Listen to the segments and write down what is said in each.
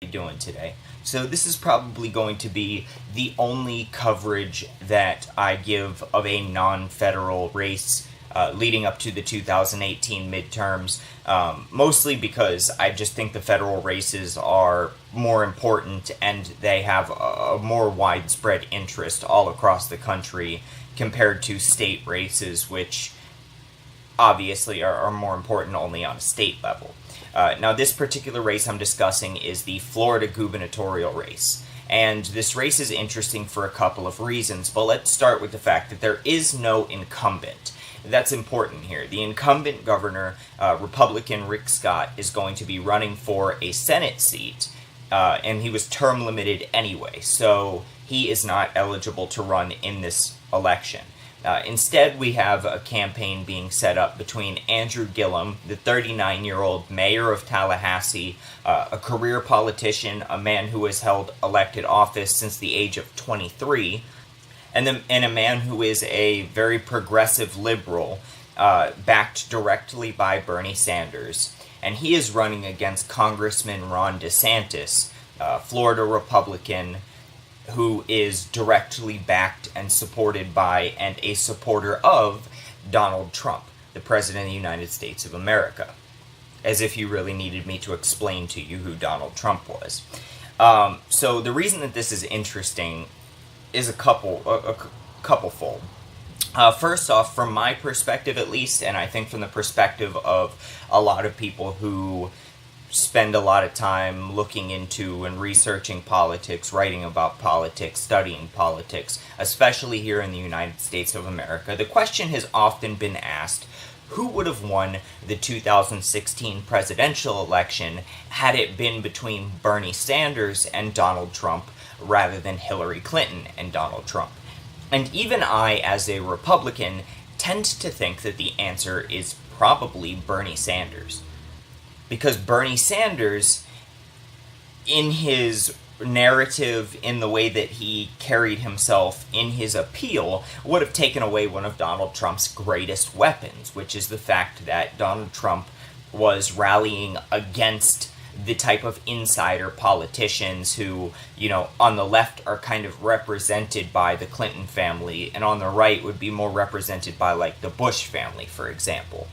Doing today. So this is probably going to be the only coverage that I give of a non-federal race leading up to the 2018 midterms, mostly because I just think the federal races are more important and they have a more widespread interest all across the country compared to state races, which obviously are more important only on a state level. Now, this particular race I'm discussing is the Florida Gubernatorial race. And this race is interesting for a couple of reasons, but let's start with the fact that there is no incumbent. That's important here. The incumbent governor, Republican Rick Scott, is going to be running for a Senate seat, and he was term limited anyway, so he is not eligible to run in this election. Instead, we have a campaign being set up between Andrew Gillum, the 39-year-old mayor of Tallahassee, a career politician, a man who has held elected office since the age of 23, and a man who is a very progressive liberal, backed directly by Bernie Sanders. And he is running against Congressman Ron DeSantis, Florida Republican, who is directly backed and supported by and a supporter of Donald Trump, the President of the United States of America. As if you really needed me to explain to you who Donald Trump was. So the reason that this is interesting is a couplefold. First off, from my perspective at least, and I think from the perspective of a lot of people who spend a lot of time looking into and researching politics, writing about politics, studying politics, especially here in the United States of America, the question has often been asked, who would have won the 2016 presidential election had it been between Bernie Sanders and Donald Trump rather than Hillary Clinton and Donald Trump? And even I, as a Republican, tend to think that the answer is probably Bernie Sanders. Because Bernie Sanders, in his narrative, in the way that he carried himself, in his appeal, would have taken away one of Donald Trump's greatest weapons, which is the fact that Donald Trump was rallying against the type of insider politicians who, on the left are kind of represented by the Clinton family, and on the right would be more represented by, like, the Bush family, for example.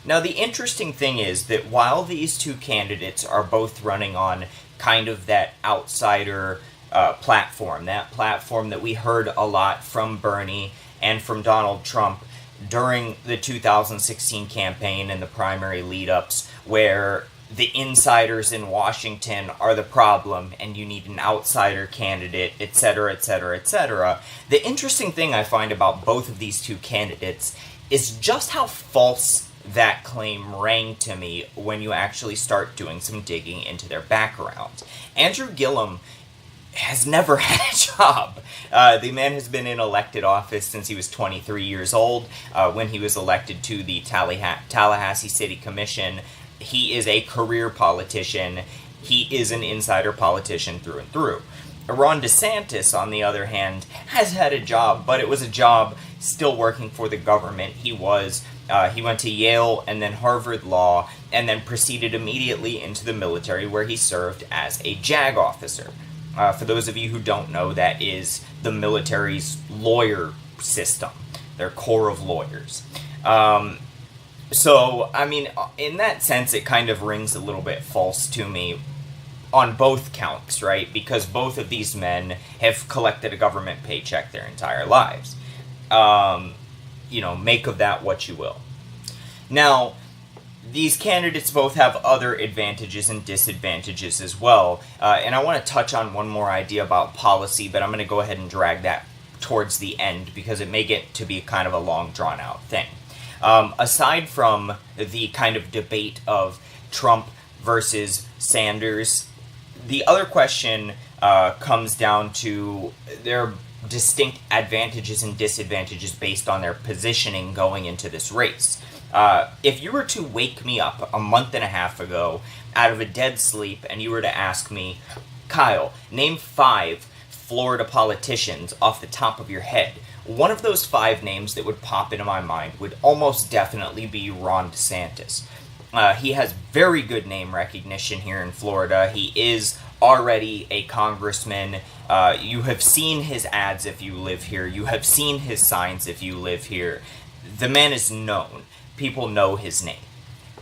Now, the interesting thing is that while these two candidates are both running on kind of that outsider platform, that platform that we heard a lot from Bernie and from Donald Trump during the 2016 campaign and the primary lead-ups, where the insiders in Washington are the problem and you need an outsider candidate, etc., etc., etc. The interesting thing I find about both of these two candidates is just how false that claim rang to me when you actually start doing some digging into their background. Andrew Gillum has never had a job. The man has been in elected office since he was 23 years old, when he was elected to the Tallahassee City Commission. He is a career politician. He is an insider politician through and through. Ron DeSantis, on the other hand, has had a job, but it was a job still working for the government. He went to Yale and then Harvard Law, and then proceeded immediately into the military, where he served as a JAG officer. For those of you who don't know, that is the military's lawyer system, their corps of lawyers. So, I mean, in that sense, it kind of rings a little bit false to me on both counts, right? Because both of these men have collected a government paycheck their entire lives. Make of that what you will. Now, these candidates both have other advantages and disadvantages as well. And I want to touch on one more idea about policy, but I'm going to go ahead and drag that towards the end because it may get to be kind of a long, drawn-out thing. Aside from the kind of debate of Trump versus Sanders, the other question comes down to their distinct advantages and disadvantages based on their positioning going into this race. If you were to wake me up a month and a half ago out of a dead sleep and you were to ask me, Kyle, name 5 Florida politicians off the top of your head, one of those 5 names that would pop into my mind would almost definitely be Ron DeSantis. He has very good name recognition here in Florida. He is already a congressman. You have seen his ads if you live here. You have seen his signs if you live here. The man is known. People know his name.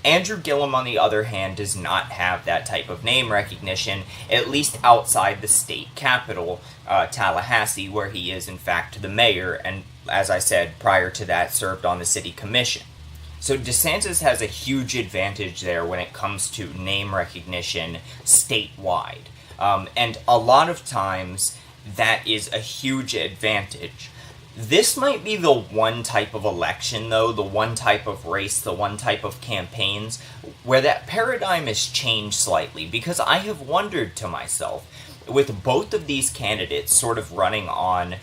Andrew Gillum, on the other hand, does not have that type of name recognition, at least outside the state capital, Tallahassee, where he is, in fact, the mayor, and, as I said, prior to that, served on the city commission. So DeSantis has a huge advantage there when it comes to name recognition statewide. And a lot of times, that is a huge advantage. This might be the one type of election, though, the one type of race, the one type of campaigns, where that paradigm has changed slightly, because I have wondered to myself, with both of these candidates sort of running on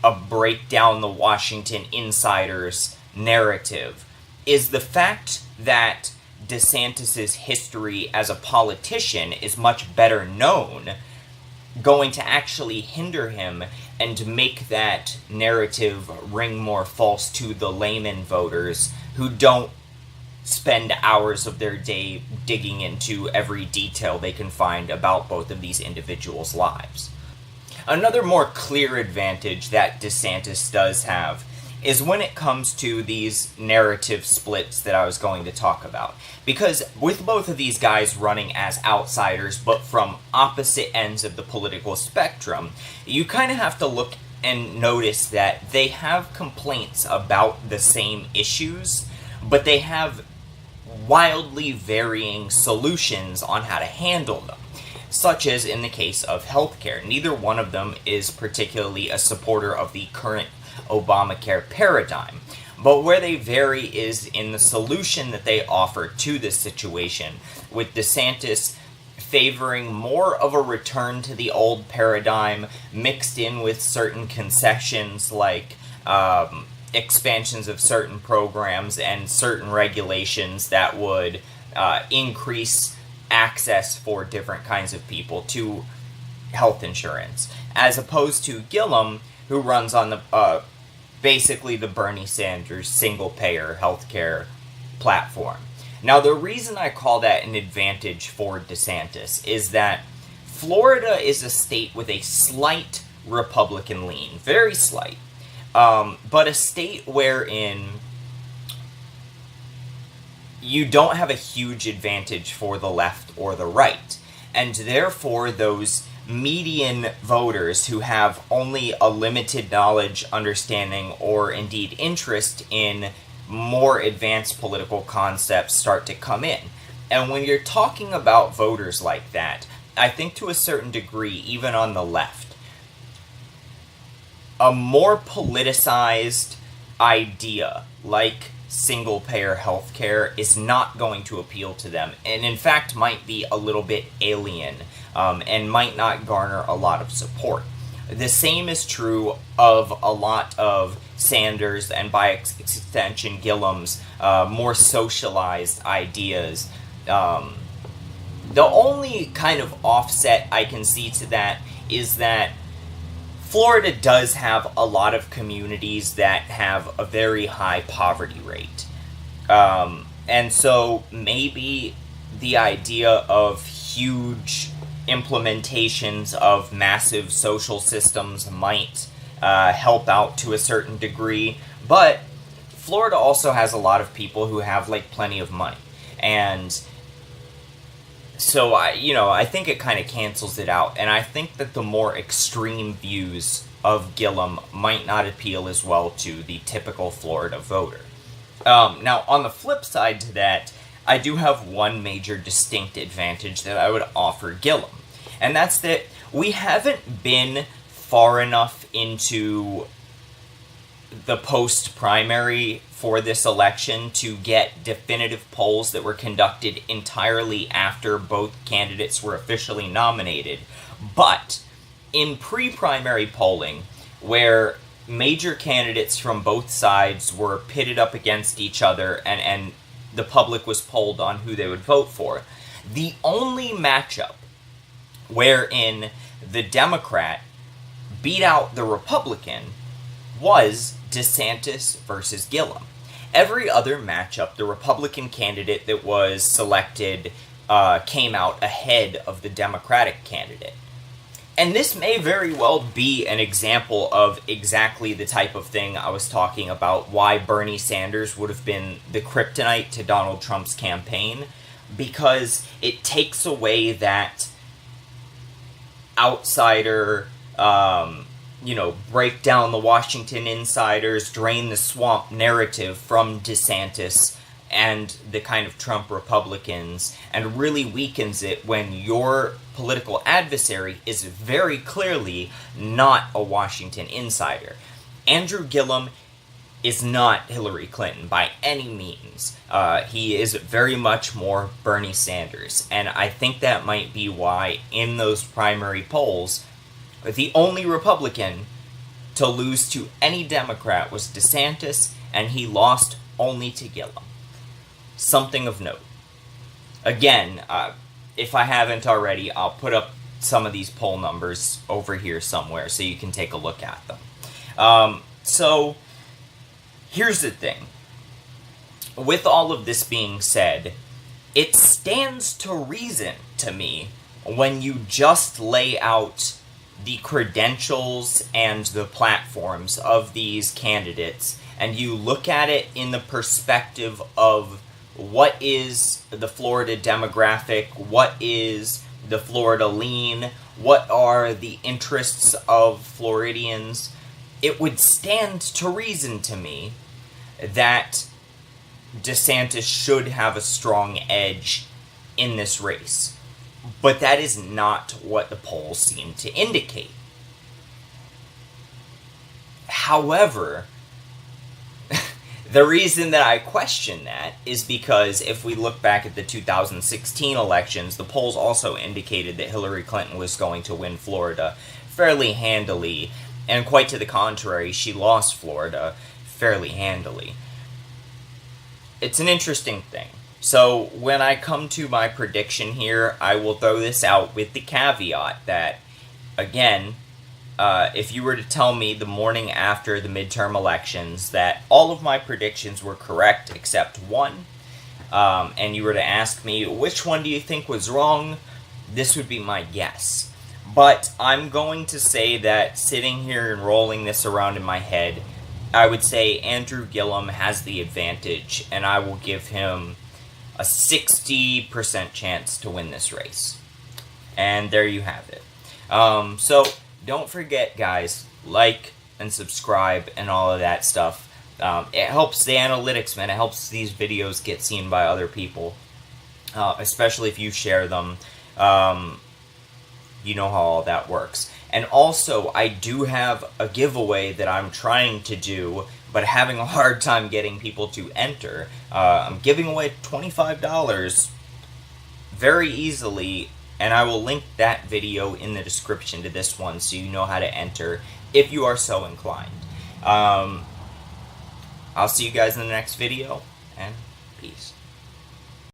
a break down the Washington insiders narrative, is the fact that DeSantis' history as a politician is much better known going to actually hinder him and make that narrative ring more false to the layman voters who don't spend hours of their day digging into every detail they can find about both of these individuals' lives? Another more clear advantage that DeSantis does have is when it comes to these narrative splits that I was going to talk about. Because with both of these guys running as outsiders, but from opposite ends of the political spectrum, you kind of have to look and notice that they have complaints about the same issues, but they have wildly varying solutions on how to handle them. Such as in the case of healthcare. Neither one of them is particularly a supporter of the current Obamacare paradigm. But where they vary is in the solution that they offer to this situation, with DeSantis favoring more of a return to the old paradigm mixed in with certain concessions like expansions of certain programs and certain regulations that would increase access for different kinds of people to health insurance, as opposed to Gillum, who runs on the basically the Bernie Sanders single-payer healthcare platform. Now, the reason I call that an advantage for DeSantis is that Florida is a state with a slight Republican lean, very slight, but a state wherein you don't have a huge advantage for the left or the right, and therefore those median voters who have only a limited knowledge, understanding, or indeed interest in more advanced political concepts start to come in. And when you're talking about voters like that, I think to a certain degree, even on the left, a more politicized idea like single-payer healthcare is not going to appeal to them, and in fact might be a little bit alien, and might not garner a lot of support. The same is true of a lot of Sanders, and by extension Gillum's, more socialized ideas. The only kind of offset I can see to that is that Florida does have a lot of communities that have a very high poverty rate. And so maybe the idea of huge implementations of massive social systems might help out to a certain degree. But Florida also has a lot of people who have, like, plenty of money. And so, I think it kind of cancels it out. And I think that the more extreme views of Gillum might not appeal as well to the typical Florida voter. Now, on the flip side to that, I do have one major distinct advantage that I would offer Gillum. And that's that we haven't been far enough into the post-primary for this election to get definitive polls that were conducted entirely after both candidates were officially nominated. But in pre-primary polling, where major candidates from both sides were pitted up against each other and the public was polled on who they would vote for, the only matchup wherein the Democrat beat out the Republican was DeSantis versus Gillum. every other matchup, the Republican candidate that was selected came out ahead of the Democratic candidate. And this may very well be an example of exactly the type of thing I was talking about, why Bernie Sanders would have been the kryptonite to Donald Trump's campaign, because it takes away that outsider, break down the Washington insiders, drain the swamp narrative from DeSantis and the kind of Trump Republicans, and really weakens it when your political adversary is very clearly not a Washington insider. Andrew Gillum is not Hillary Clinton by any means. He is very much more Bernie Sanders, and I think that might be why in those primary polls, the only Republican to lose to any Democrat was DeSantis, and he lost only to Gillum. Something of note. Again, if I haven't already, I'll put up some of these poll numbers over here somewhere so you can take a look at them. So, here's the thing. With all of this being said, it stands to reason to me when you just lay out the credentials and the platforms of these candidates, and you look at it in the perspective of what is the Florida demographic, what is the Florida lean, what are the interests of Floridians, it would stand to reason to me that DeSantis should have a strong edge in this race. But that is not what the polls seem to indicate. However, the reason that I question that is because if we look back at the 2016 elections, the polls also indicated that Hillary Clinton was going to win Florida fairly handily, and quite to the contrary, she lost Florida fairly handily. It's an interesting thing. So when I come to my prediction here, I will throw this out with the caveat that, again, if you were to tell me the morning after the midterm elections that all of my predictions were correct except one, and you were to ask me which one do you think was wrong, this would be my guess. But I'm going to say that sitting here and rolling this around in my head, I would say Andrew Gillum has the advantage, and I will give him a 60% chance to win this race. And there you have it. So don't forget, guys, like and subscribe and all of that stuff. It helps the analytics, man. It helps these videos get seen by other people, especially if you share them. You know how all that works. And also, I do have a giveaway that I'm trying to do, but having a hard time getting people to enter. I'm giving away $25 very easily, and I will link that video in the description to this one so you know how to enter if you are so inclined. I'll see you guys in the next video, and peace.